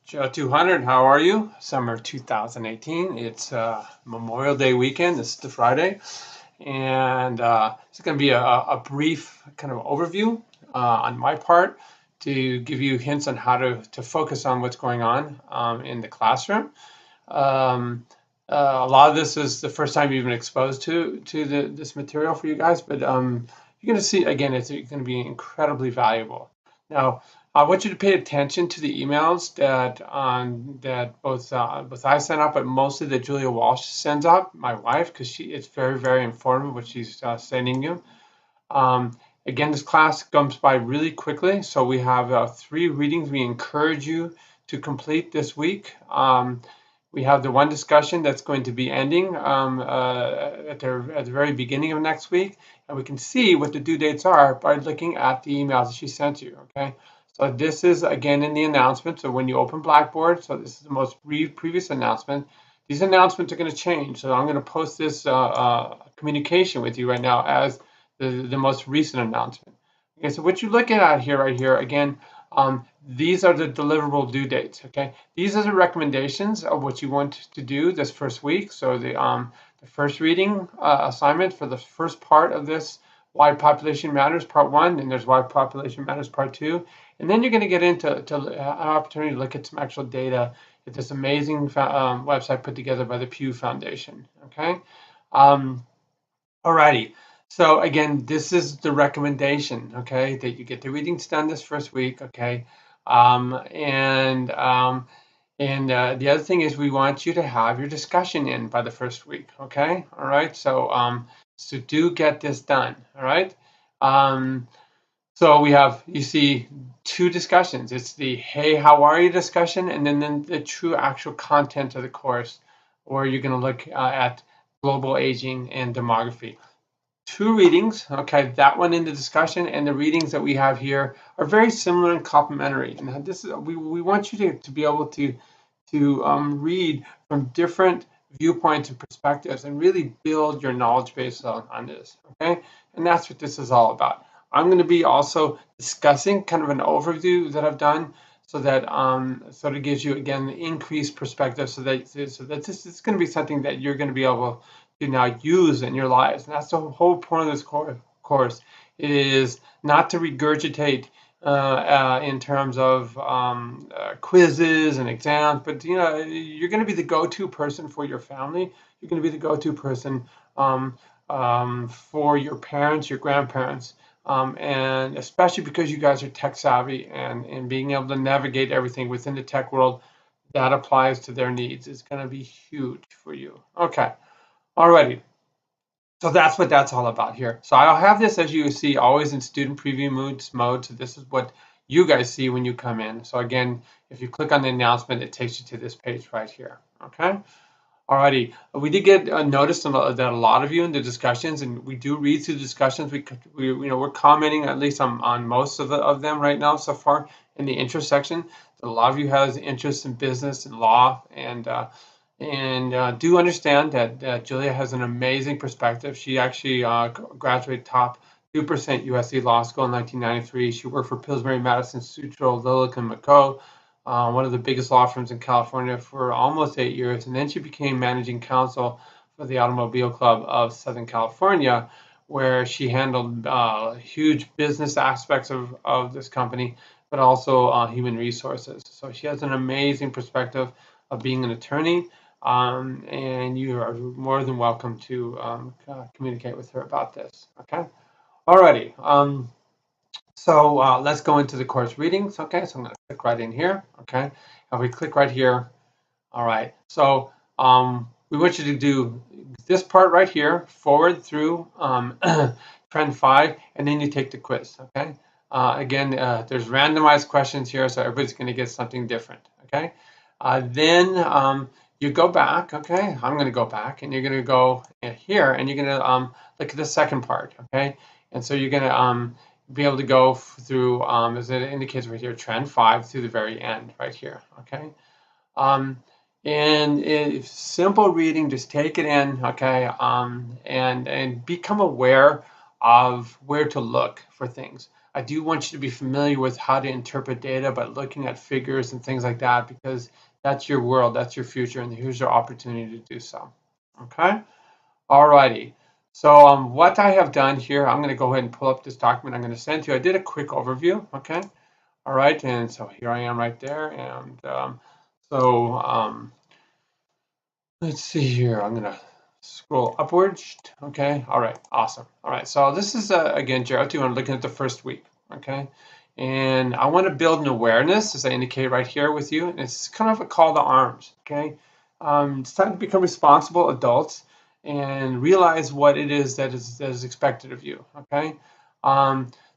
Joe 200, how are you? Summer 2018. It's Memorial Day weekend. This is the Friday. And it's going to be a brief kind of overview on my part to give you hints on how to focus on what's going on in the classroom. A lot of this is the first time you've been exposed to this material for you guys, but you're going to see, again, it's going to be incredibly valuable. Now, I want you to pay attention to the emails that both I send out, but mostly that Julia Walsh sends out, my wife, because it's very, very informative what she's sending you. Again, this class comes by really quickly, so we have 3 readings we encourage you to complete this week. We have the one discussion that's going to be ending at the very beginning of next week, and we can see what the due dates are by looking at the emails that she sent you, okay? So this is, again, in the announcement. So when you open Blackboard, so this is the most previous announcement. These announcements are going to change. So I'm going to post this communication with you right now as the most recent announcement. Okay, so what you're looking at here, right here, again, these are the deliverable due dates, okay? These are the recommendations of what you want to do this first week. So the first reading assignment for the first part of this Why Population Matters Part 1, and there's Why Population Matters Part 2. And then you're going to get into an opportunity to look at some actual data at this amazing website put together by the PEW Foundation, okay? Alrighty. So again, this is the recommendation, okay, that you get the readings done this first week, okay? The other thing is we want you to have your discussion in by the first week, okay? All right, so do get this done, all right? So we have, you see, 2 discussions. It's the hey, how are you discussion, and then the true actual content of the course, where you're going to look at global aging and demography. 2 readings, okay, that one in the discussion, and the readings that we have here are very similar and complementary. And this is we want you to be able to read from different viewpoints and perspectives and really build your knowledge base on this, okay? And that's what this is all about. I'm going to be also discussing kind of an overview that I've done so that sort of gives you, again, the increased perspective so that this is going to be something that you're going to be able to now use in your lives. And that's the whole point of this course. It is not to regurgitate in terms of quizzes and exams, but you're going to be the go-to person for your family. You're going to be the go-to person for your parents, your grandparents, and especially because you guys are tech savvy and being able to navigate everything within the tech world that applies to their needs is going to be huge for you. Okay, alrighty. So that's what that's all about here. So I'll have this, as you see, always in student preview mode. So this is what you guys see when you come in. So again, if you click on the announcement, it takes you to this page right here. Okay. Alrighty, we did get noticed that a lot of you in the discussions, and we do read through the discussions. We're commenting at least on most of them right now so far in the interest section. A lot of you has interest in business and law, and do understand that Julia has an amazing perspective. She actually graduated top 2% USC Law School in 1993. She worked for Pillsbury, Madison, Sutro, Lillick, and McCoe. One of the biggest law firms in California for almost 8 years, and then she became managing counsel for the Automobile Club of Southern California, where she handled huge business aspects of this company, but also human resources. So she has an amazing perspective of being an attorney, and you are more than welcome to communicate with her about this. Okay, alrighty. So let's go into the course readings. Okay, so I'm going to click right in here. Okay, and we click right here. All right, so we want you to do this part right here, forward through trend 5, and then you take the quiz. Okay, again, there's randomized questions here, so everybody's going to get something different. Okay, then you go back. Okay, I'm going to go back, and you're going to go here, and you're going to look at the second part. Okay, and so you're going to be able to go through, as it indicates right here, trend 5 through the very end right here, okay? And it's simple reading, just take it in, okay? And become aware of where to look for things. I do want you to be familiar with how to interpret data by looking at figures and things like that, because that's your world, that's your future, and here's your opportunity to do so. Okay? Alrighty. So what I have done here, I'm going to go ahead and pull up this document I'm going to send to you. I did a quick overview. Okay? All right, and so here I am right there. And let's see here. I'm going to scroll upwards. Okay. All right. Awesome. All right. So this is, again, Gerald 2. I'm looking at the first week. Okay. And I want to build an awareness, as I indicate right here with you. And it's kind of a call to arms. Okay. It's time to become responsible adults and realize what it is that is expected of you. Okay.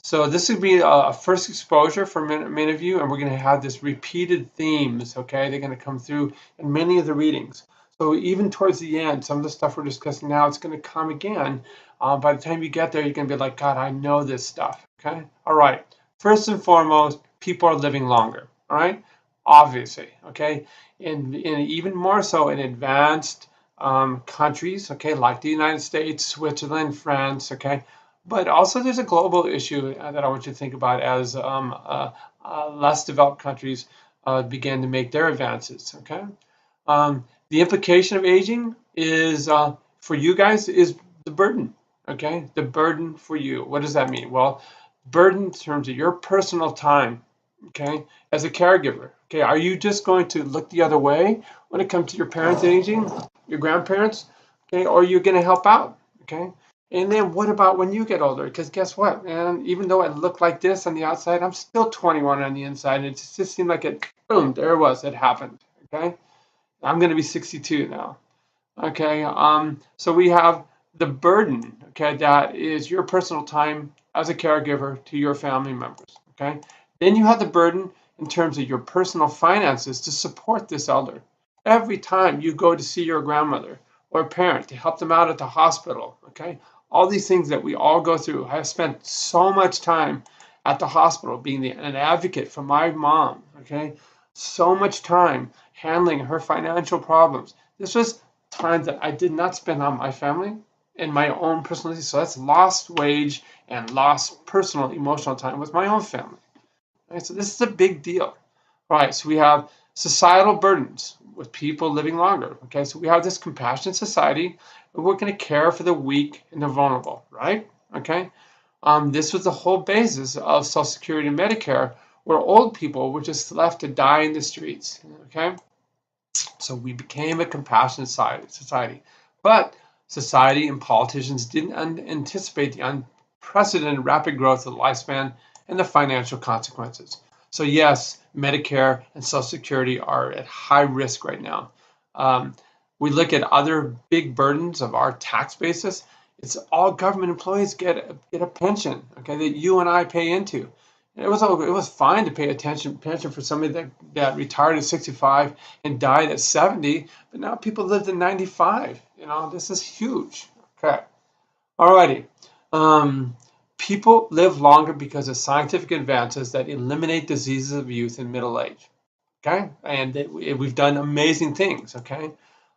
So this would be a first exposure for many of you, and we're going to have this repeated themes. Okay. They're going to come through in many of the readings. So even towards the end, some of the stuff we're discussing now, it's going to come again. By the time you get there, you're going to be like, God, I know this stuff. Okay. All right. First and foremost, people are living longer. All right. Obviously. Okay. And even more so in advanced countries. Okay. Like the United States, Switzerland, France. Okay. But also there's a global issue that I want you to think about as less developed countries begin to make their advances. Okay. The implication of aging is for you guys is the burden. Okay, the burden for you. What does that mean? Well, burden in terms of your personal time. Okay, as a caregiver. Okay, are you just going to look the other way when it comes to your parents aging, your grandparents? Okay, or you're going to help out? Okay, and then what about when you get older? Because guess what, man? Even though I look like this on the outside, I'm still 21 on the inside. And it just seemed like it. Boom! There it was. It happened. Okay. I'm going to be 62 now. Okay. So we have the burden. Okay, that is your personal time as a caregiver to your family members. Okay. Then you have the burden in terms of your personal finances to support this elder. Every time you go to see your grandmother or parent to help them out at the hospital. Okay. All these things that we all go through. I have spent so much time at the hospital being an advocate for my mom. Okay. So much time handling her financial problems. This was time that I did not spend on my family and my own personal needs. So that's lost wage and lost personal emotional time with my own family. Right? So this is a big deal. Right. So we have societal burdens with people living longer. Okay. So we have this compassionate society. We're going to care for the weak and the vulnerable. Right. Okay. This was the whole basis of Social Security and Medicare, where old people were just left to die in the streets. Okay. So we became a compassionate society. But society and politicians didn't anticipate the unprecedented rapid growth of the lifespan and the financial consequences. So yes, Medicare and Social Security are at high risk right now. We look at other big burdens of our tax basis. It's all government employees get a pension, okay, that you and I pay into. It was fine to pay pension for somebody that retired at 65 and died at 70, but now people live to 95. This is huge. Okay. Alrighty. People live longer because of scientific advances that eliminate diseases of youth and middle age. Okay, and we've done amazing things. Okay,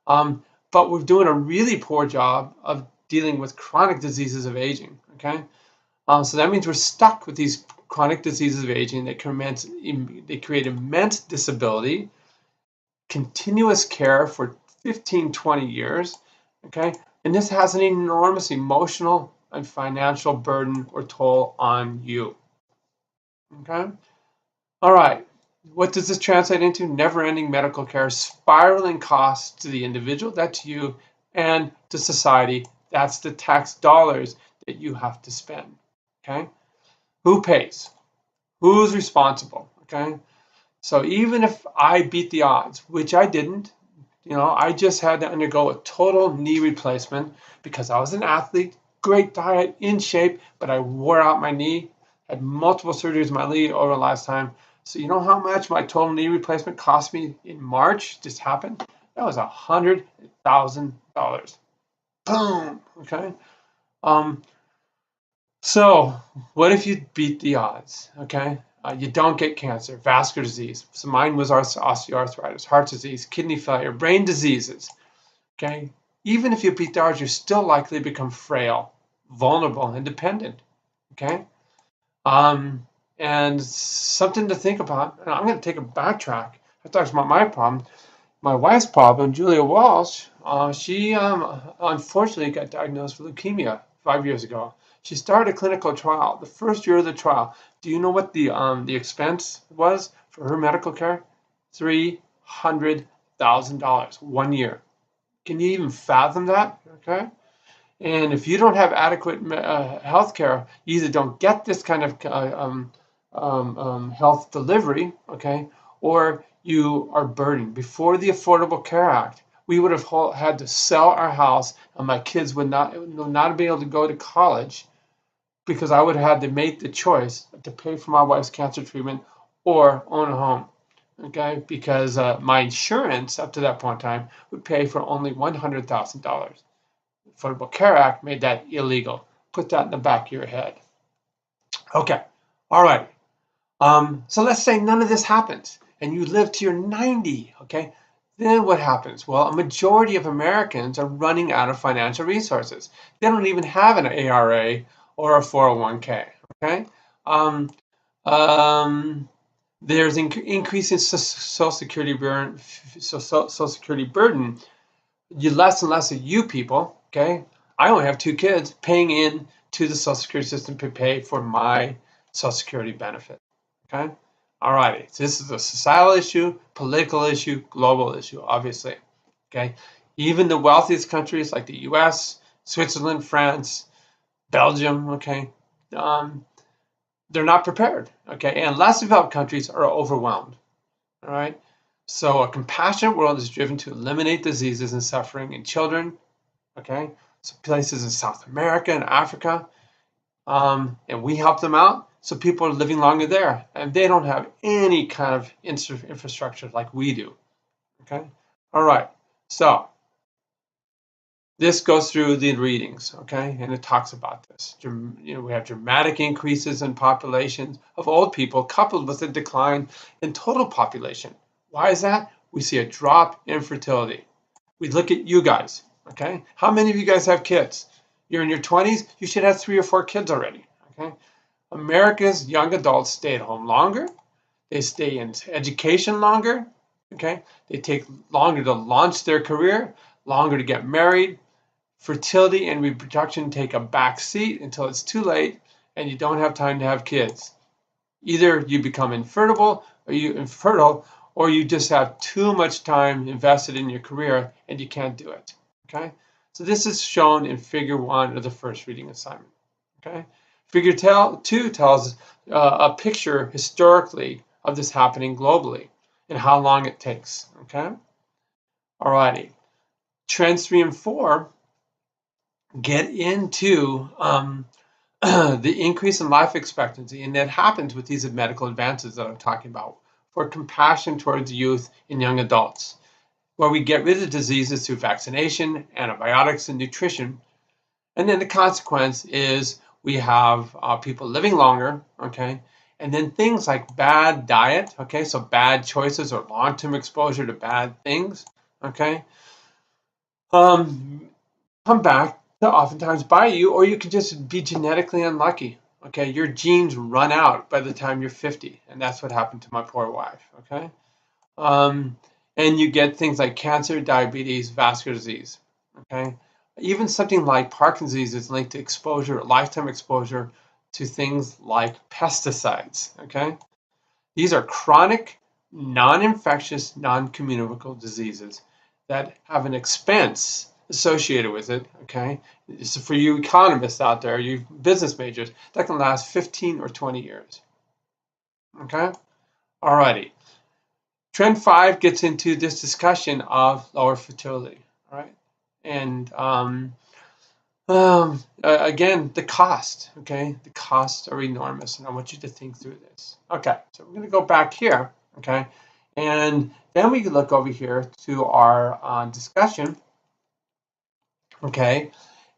but we're doing a really poor job of dealing with chronic diseases of aging. Okay, so that means we're stuck with these chronic diseases of aging that create immense disability, continuous care for 15, 20 years, okay? And this has an enormous emotional and financial burden or toll on you, okay? All right, what does this translate into? Never-ending medical care, spiraling costs to the individual, that's you, and to society, that's the tax dollars that you have to spend, okay? Who pays? Who's responsible? Okay. So even if I beat the odds, which I didn't, I just had to undergo a total knee replacement because I was an athlete, great diet, in shape, but I wore out my knee, had multiple surgeries in my knee over the last time. So you know how much my total knee replacement cost me in March? Just happened. That was $100,000. Boom. Okay. So what if you beat the odds? Okay. You don't get cancer, vascular disease. So mine was osteoarthritis, heart disease, kidney failure, brain diseases. Okay. Even if you beat the odds, you're still likely to become frail, vulnerable, and dependent. Okay. And something to think about. And I'm going to take a backtrack. I talked about my problem. My wife's problem, Julia Walsh, she unfortunately got diagnosed with leukemia 5 years ago. She started a clinical trial. The first year of the trial, do you know what the expense was for her medical care? $300,000 1 year. Can you even fathom that? Okay. And if you don't have adequate health care, you either don't get this kind of health delivery, okay, or you are burdened. Before the Affordable Care Act, we would have had to sell our house, and my kids would not be able to go to college because I would have had to make the choice to pay for my wife's cancer treatment or own a home. Okay, because my insurance up to that point in time would pay for only $100,000. Affordable Care Act made that illegal. Put that in the back of your head. Okay, all right. So let's say none of this happens and you live to your 90, okay? Then what happens? Well, a majority of Americans are running out of financial resources. They don't even have an ARA or a 401k, okay? Um, um, there's increasing Social Security burden. Social Security burden. Less and less of you people, okay? I only have 2 kids paying in to the Social Security system to pay for my Social Security benefit, okay? All righty, so this is a societal issue, political issue, global issue, obviously, okay? Even the wealthiest countries like the US, Switzerland, France, Belgium, okay, they're not prepared, okay? And less developed countries are overwhelmed, all right? So a compassionate world is driven to eliminate diseases and suffering in children, okay? So places in South America and Africa, and we help them out. So people are living longer there, and they don't have any kind of infrastructure like we do, okay? All right, so this goes through the readings, okay? And it talks about this. We have dramatic increases in populations of old people coupled with a decline in total population. Why is that? We see a drop in fertility. We look at you guys, okay? How many of you guys have kids? You're in your 20s, you should have 3 or 4 kids already, okay? America's young adults stay at home longer. They stay in education longer, okay? They take longer to launch their career, longer to get married. Fertility and reproduction take a back seat until it's too late and you don't have time to have kids. Either you become infertile or you just have too much time invested in your career and you can't do it. Okay? So this is shown in figure 1 of the first reading assignment. Okay? Figure 2 tells a picture historically of this happening globally and how long it takes. Okay? Alrighty. Trends 3 and 4 get into the increase in life expectancy, and that happens with these medical advances that I'm talking about for compassion towards youth and young adults, where we get rid of diseases through vaccination, antibiotics, and nutrition. And then the consequence is we have people living longer, okay? And then things like bad diet, okay? So bad choices or long-term exposure to bad things, okay? Come back to oftentimes bite you, or you could just be genetically unlucky. Okay, your genes run out by the time you're 50, and that's what happened to my poor wife. Okay, and you get things like cancer, diabetes, vascular disease. Okay, even something like Parkinson's disease is linked to exposure, lifetime exposure to things like pesticides. Okay, these are chronic, non-infectious, non-communicable diseases that have an expense associated with it, okay? So for you economists out there, you business majors, that can last 15 or 20 years, okay? Alrighty. Trend 5 gets into this discussion of lower fertility, all right? And again, the cost, okay? The costs are enormous, and I want you to think through this. Okay, so we're going to go back here, okay? And then we can look over here to our discussion, okay?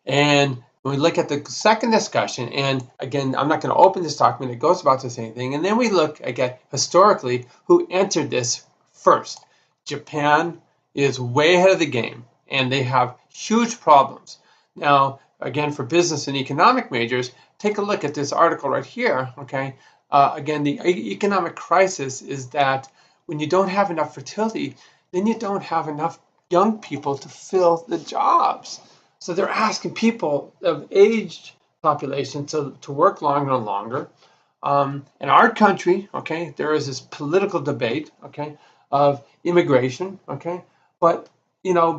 And when we look at the second discussion, and again, I'm not going to open this document, it goes about the same thing. And then we look again historically who entered this first. Japan is way ahead of the game, and they have huge problems. Now, again, for business and economic majors, take a look at this article right here, okay? Again, the economic crisis is that when you don't have enough fertility, then you don't have enough young people to fill the jobs. So they're asking people of aged population to work longer and longer. In our country, okay, there is this political debate, okay, of immigration, okay, but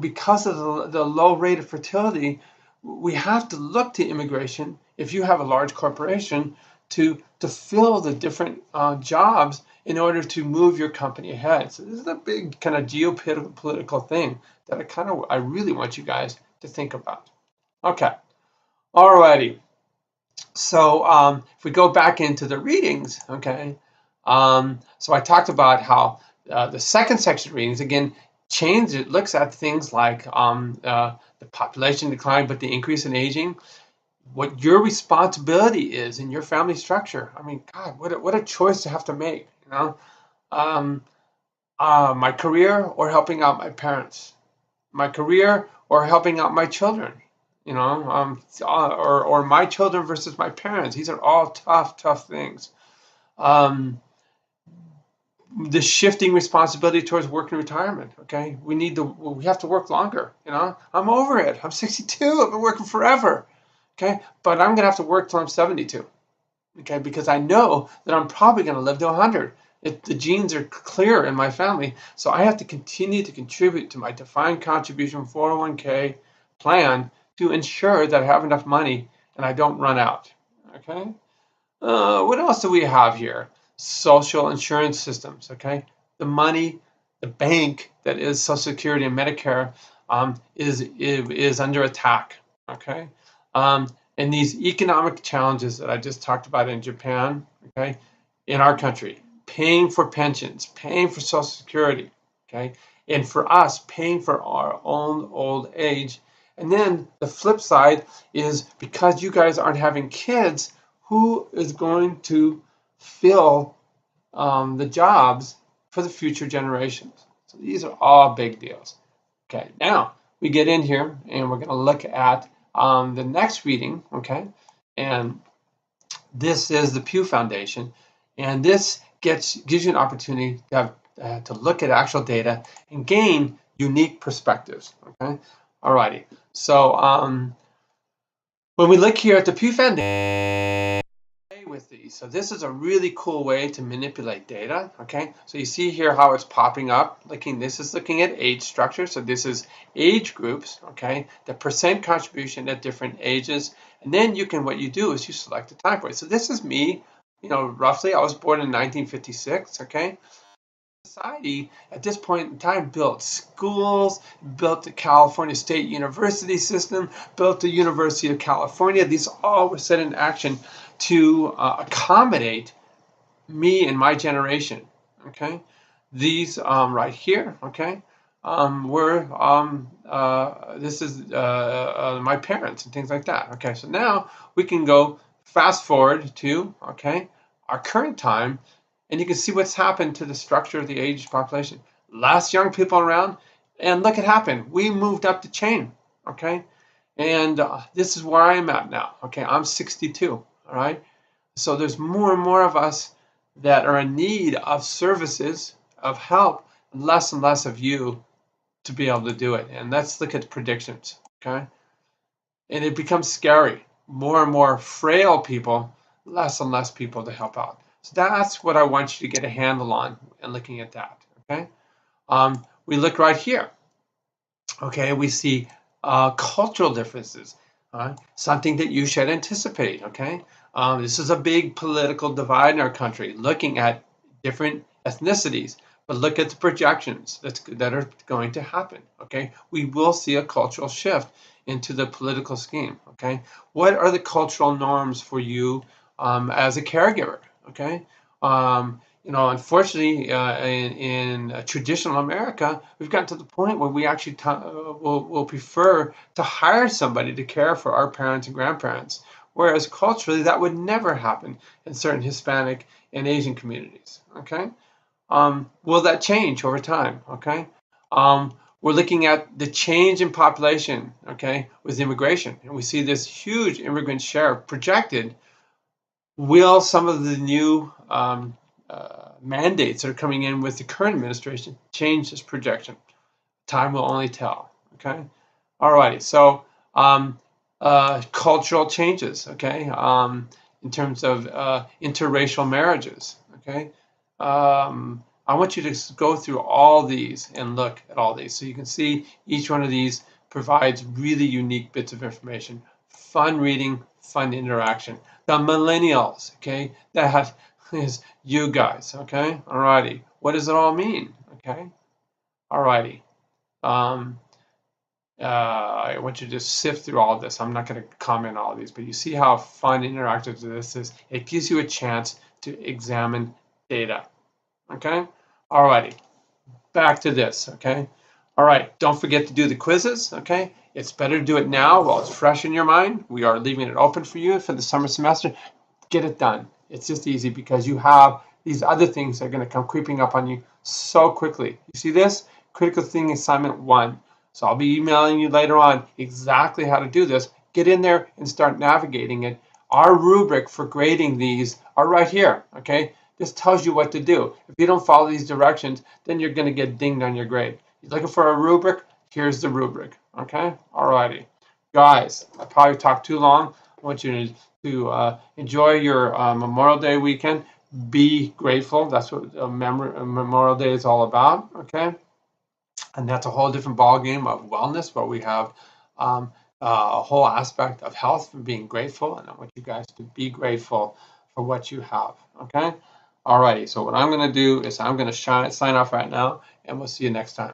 because of the low rate of fertility, we have to look to immigration if you have a large corporation to fill the different jobs in order to move your company ahead. So this is a big kind of geopolitical thing that I really want you guys to think about. Okay, alrighty. So if we go back into the readings, okay, so I talked about how the second section of readings, again, it looks at things like the population decline, but the increase in aging, what your responsibility is in your family structure. I mean, God, what a choice to have to make, um, my career or helping out my parents, my career or helping out my children, or my children versus my parents. These are all tough things. The shifting responsibility towards work and retirement. Okay, we have to work longer. I'm over it. I'm 62. I've been working forever. Okay, but I'm gonna have to work till I'm 72. Okay, because I know that I'm probably gonna live to 100. The genes are clear in my family, so I have to continue to contribute to my defined contribution 401k plan to ensure that I have enough money and I don't run out. Okay. What else do we have here? Social insurance systems. Okay, the money, the bank that is Social Security and Medicare is under attack. Okay, and these economic challenges that I just talked about in Japan. Okay, in our country, paying for pensions, paying for Social Security. Okay, and for us, paying for our own old age. And then the flip side is because you guys aren't having kids, who is going to fill the jobs for the future generations? So these are all big deals. Okay, now we get in here and we're going to look at the next reading. Okay, and this is the Pew Foundation, and this gives you an opportunity to look at actual data and gain unique perspectives. Okay, alrighty. So when we look here at the Pew Foundation with these. So this is a really cool way to manipulate data. Okay, so you see here how it's popping up. This is looking at age structure. So this is age groups. Okay, the percent contribution at different ages, and then what you do is you select a time point. So this is me. Roughly, I was born in 1956. Okay. Society at this point in time built schools, built the California State University system, built the University of California. These all were set in action to accommodate me and my generation. Okay, these right here. Okay, were this is my parents and things like that. Okay, so now we can go fast forward to our current time, and you can see what's happened to the structure of the aged population. Less young people around, and look what happened. We moved up the chain. Okay, and this is where I'm at now. Okay, I'm 62. All right, so there's more and more of us that are in need of services, of help, and less of you to be able to do it. And let's look at predictions. Okay, and it becomes scary. More and more frail people, less and less people to help out. So that's what I want you to get a handle on and looking at that. Okay, we look right here. Okay, we see cultural differences, something that you should anticipate. Okay, this is a big political divide in our country, looking at different ethnicities. But look at the projections that are going to happen. Okay, we will see a cultural shift into the political scheme. Okay, what are the cultural norms for you as a caregiver? Okay, unfortunately, in traditional America, we've gotten to the point where we actually will prefer to hire somebody to care for our parents and grandparents, whereas culturally that would never happen in certain Hispanic and Asian communities. Okay, will that change over time? Okay, we're looking at the change in population. Okay, with immigration, and we see this huge immigrant share projected Will some of the new mandates that are coming in with the current administration change this projection? Time will only tell. Okay. All righty. So cultural changes. Okay. In terms of interracial marriages. Okay. I want you to go through all these and look at all these, so you can see each one of these provides really unique bits of information. Fun reading, fun interaction. The millennials. Okay. That is you guys. Okay. All righty. What does it all mean? Okay. All righty. Um, I want you to just sift through all of this. I'm not going to comment on all of these, but you see how fun and interactive this is. It gives you a chance to examine data. Okay? Alrighty, back to this. Okay? All right, don't forget to do the quizzes. Okay? It's better to do it now while it's fresh in your mind. We are leaving it open for you for the summer semester. Get it done. It's just easy because you have these other things that are going to come creeping up on you so quickly. You see this? Critical thinking assignment 1. So I'll be emailing you later on exactly how to do this. Get in there and start navigating it. Our rubric for grading these are right here. Okay? This tells you what to do. If you don't follow these directions, then you're going to get dinged on your grade. You're looking for a rubric? Here's the rubric. Okay? Alrighty. Guys, I probably talked too long. I want you to enjoy your Memorial Day weekend. Be grateful. That's what Memorial Day is all about. Okay? And that's a whole different ballgame of wellness, where we have a whole aspect of health and being grateful. And I want you guys to be grateful for what you have. Okay? Alrighty. So what I'm going to do is I'm going to sign off right now, and we'll see you next time.